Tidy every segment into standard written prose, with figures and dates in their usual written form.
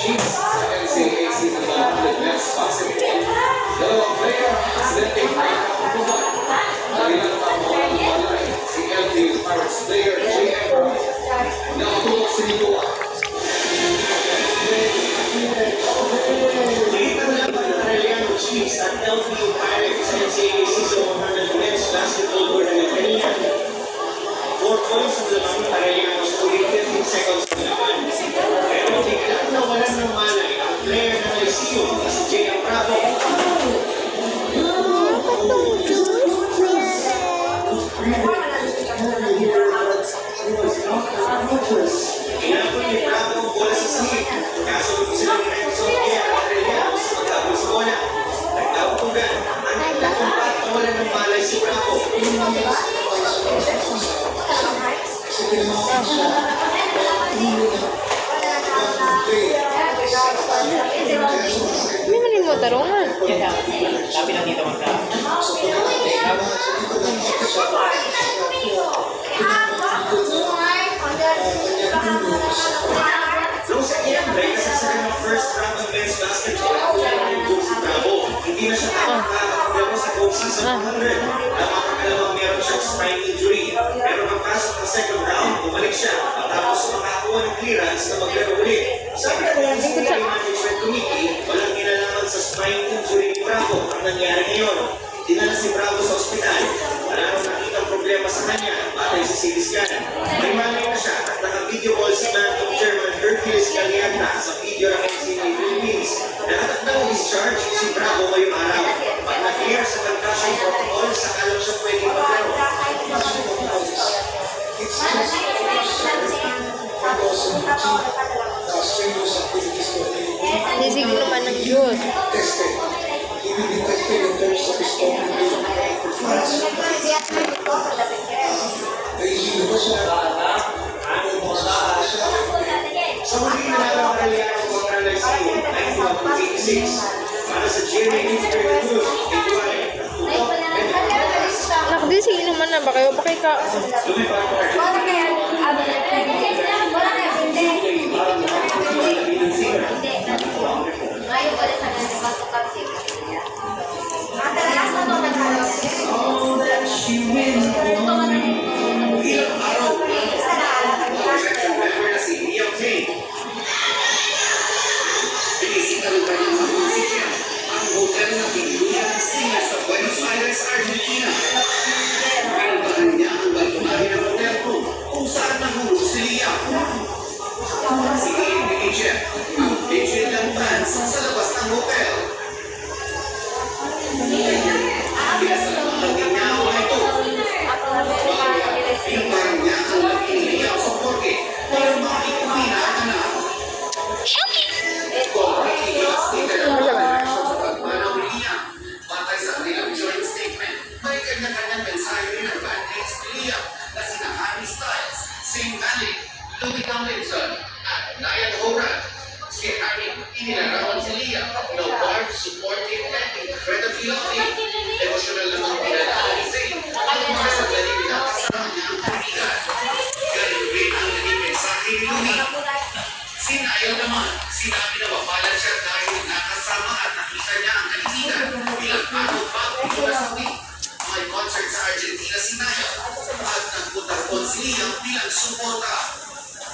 Chiefs sa NCAA Season 100 Men's Basketball. Dalawang player ang aksidente na nakaputuban. Dahilan pa mga walay si LDU Pirates player J.M. Brown. Nakatutok si Nicoa. Nakita na lang ng Arellano Chiefs at LDU Pirates sa NCAA Season 100 Men's Basketball Tournament kanina. 4 points ang lamang ng Arellano sa 15 seconds na laban. Pero biglang nawalan ng malay ang player ng LCU na si J.M. Bravo. Inabot ni Bravo ang bola sa slip. Kaso sila ni Renzo kaya ang Arellano sa pagkabol sa bola. Nagtapugan ang nagtatumpat na wala ng malay si Bravo. Hindi man yung motarungan. Sabi na dito magka. Noong Setyembre, kasasara ng first round of men's basketball at si Bravo. Hindi na siya nakakapagdamo sa coach season 100. Napakakalawang meron siyang spine injury. Pero pagpasok ng second round, bumalik siya. Tapos makakuha ng clearance na maglaro ulit. Sabi na ng NCAA Management Committee, walang kinalaman sa spine injury ni Bravo ang nangyari ngayon. Dinala si Bravo sa ospital. Wala nang nakitang problema sa kanya batay sa CT scan. May malay na siya at naka-video call si Bantam Chairman Hercules Calianta sa video ng NCAA Philippines. Nakatakdang discharge si Bravo ngayong araw. Pag na-clear sa concussion protocol, saka lang siya pwedeng maglaro. Nisigil naman ng Diyos. Sa huling nanalo ang Arellano kontra LCU, 91-86. Para sa GMA Integrated News, Nakadisigil naman na ba kayo? Pakika. ilang araw projection member na si Liam Payne. Binisita ng kanyang mga musika ang hotel na pinuya ng singer sa Buenos Aires, Argentina. Pinuntahan niya ang balkonari ng hotel room kung saan nahulog si Liam. Si Liam Pinigyan ang vigil ng fans sa labas ng hotel. Pinasalamang ng niya ang mga ito. Pinuntahan niya ang laki ni Liam sa porke para makikumina ang anak. Congratulations dito ng mga reaction sa pagmanaw ni Liam. Batay sa kanilang joint statement, may kanya-kanyang mensahe rin ang bandmates ni Liam na sina Harry Styles, Zayn Malik, Louis Tomlinson, at Niall Horan. Si Harry, inilarawan si Liam na warm, supportive, and incredibly lovely. Emotional lang ang pinadaan ni Zayn at mga sandali pinakasama niya ang kaibigan. Ganun rin ang naging mensahe ni Louis. Si Niall naman, sinabi na mapalan siya dahil nakasama at nakita niya ang kaibigan bilang araw bago mula sa week. May concert sa Argentina si Niall at nagputarpon si Liam bilang suporta.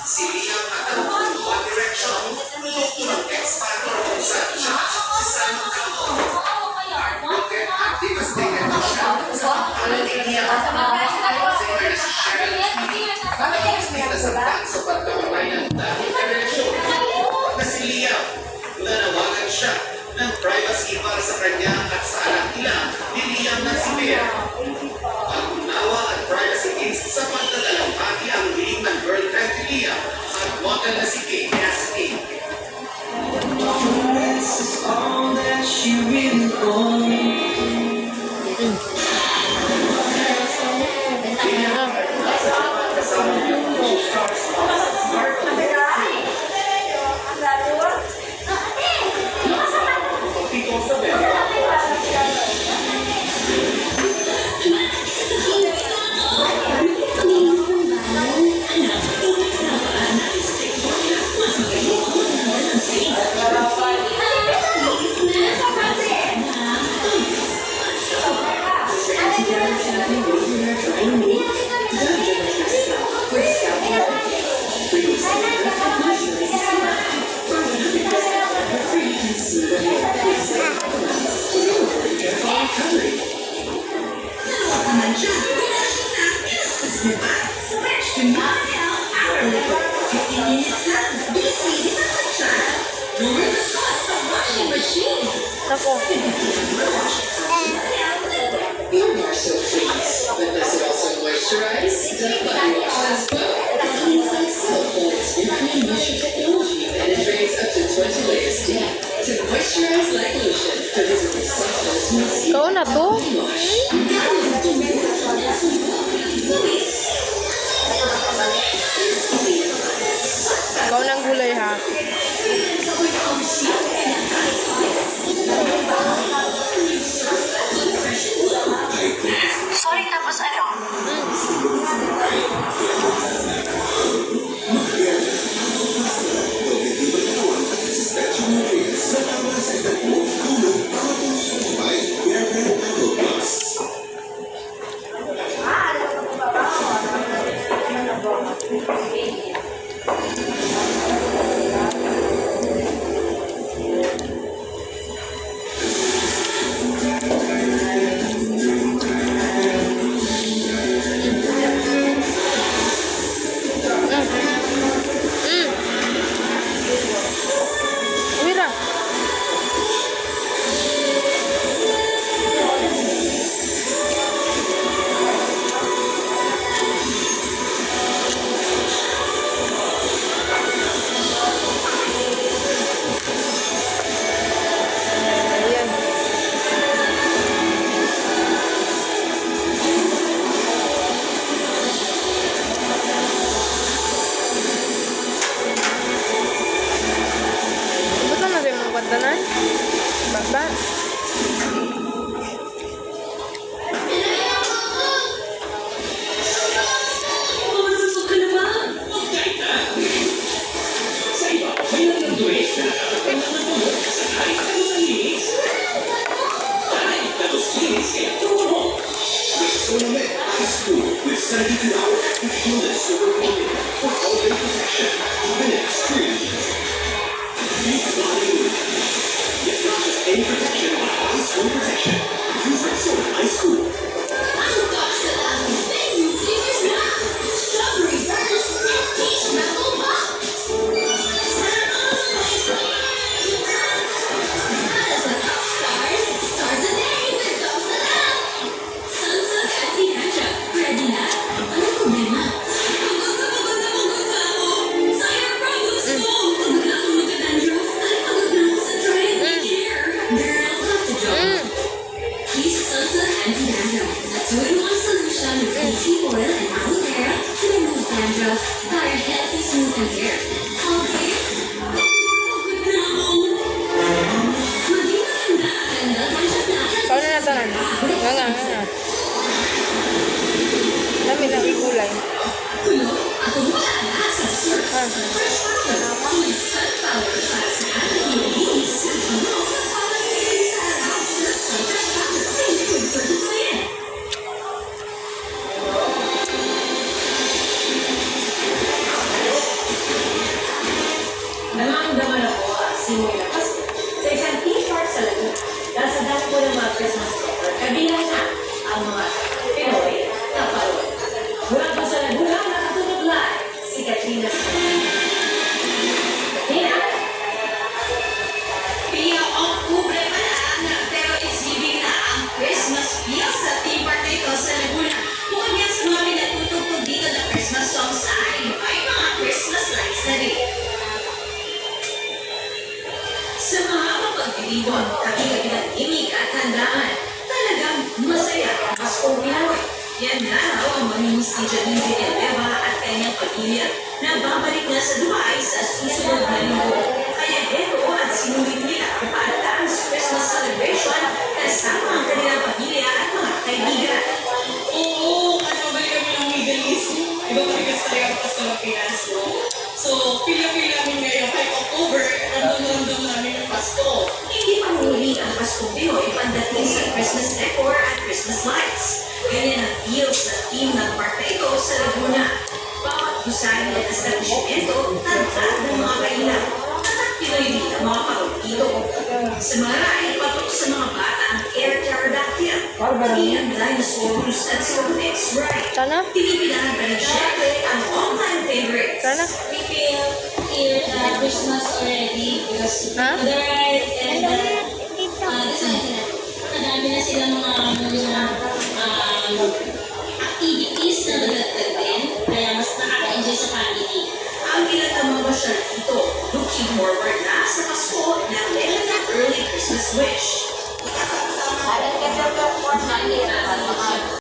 Si Liam at ang One Direction, produkto ng ex-partner kung saan siya si Simon Cowell. Heartbroken at devastated na siya sa pagkalan ni Liam. Singer na si Cheryl Tweedy, nakakastig na sa band sa pagkamatay ng dahil karelasyon. Na si Liam, nanawagan siya ng privacy para sa kanya at sa anak nila ni Liam na si Bear. Pag-unawa at privacy needs sa pagdadalamhati ang hiling ng girlfriend ni Liam at model na si Kate Cassidy. This is all that she really Nako. Your bar soap treats, but does it also moisturize? The body wash does both. Cleans like soap while its infrared moisture technology penetrates up to 20 layers deep to moisturize like lotion for visibly soft and smooth Ikaw na to? wash. Ikaw ng gulay ha. Sorry, tapos ano? Mira. Ayan. Ba't na natin mga kantanan? Baba. Sonamet High School with 72 hours active illness overcoming for holiday protection. Even extreme heat. Use body lubricant. Get not just any protection, but high school protection. Use Rexona High School. Ikaw na natanan. Nga. Dami na yung gulay. Nararamdaman ako simula Pasko sa isang theme park sa Laguna dahil sa dami ko ng mga Christmas decor, kabilang na ang mga Pinoy na parol. Mula pa sa Laguna, nakatutok live si Katrina Smith. Katrina? Pia, Oktubre pa lang, pero it's giving na ang Christmas feel sa theme park na ito sa Laguna. Bukod nga sa mga pinatutugtog dito na Christmas songs ay may mga Christmas lights na rin. Sa mga mapagdiriwang, kabilang imig at handaan, talagang masaya ang Paskong Pinoy. Yan na raw ang maninis ni Janine Villanueva at kanyang pamilya na babalik na sa Dubai sa susunod na linggo. Kaya eto at sinulit nila ang pa-advance Christmas celebration kasama ang kanilang pamilya at mga kaibigan. Oo, balik kami ng Middle East. Iba pa rin kasi talaga ang Pasko ng Pinas, no? So, feel namin ngayon, kahit October, ramdam namin yung Pasko. Hindi pa muli ang Paskong Pinoy pagdating sa Christmas decor at Christmas lights. Ganyan ang feel sa team ng park na ito sa Laguna. Bawat gusali at establishmento, tagtag ng mga kailan. At Pinoy din ang mga parol dito. Sa marahil patok sa mga bata ang air pterodactyl, pati ang dinosaurs at Phoenix Wright. Sana? Pinipilahan pa rin syempre ang all-time favorite. Sana? We feel year Christmas already because Huh? the right and this one, madami na sila mga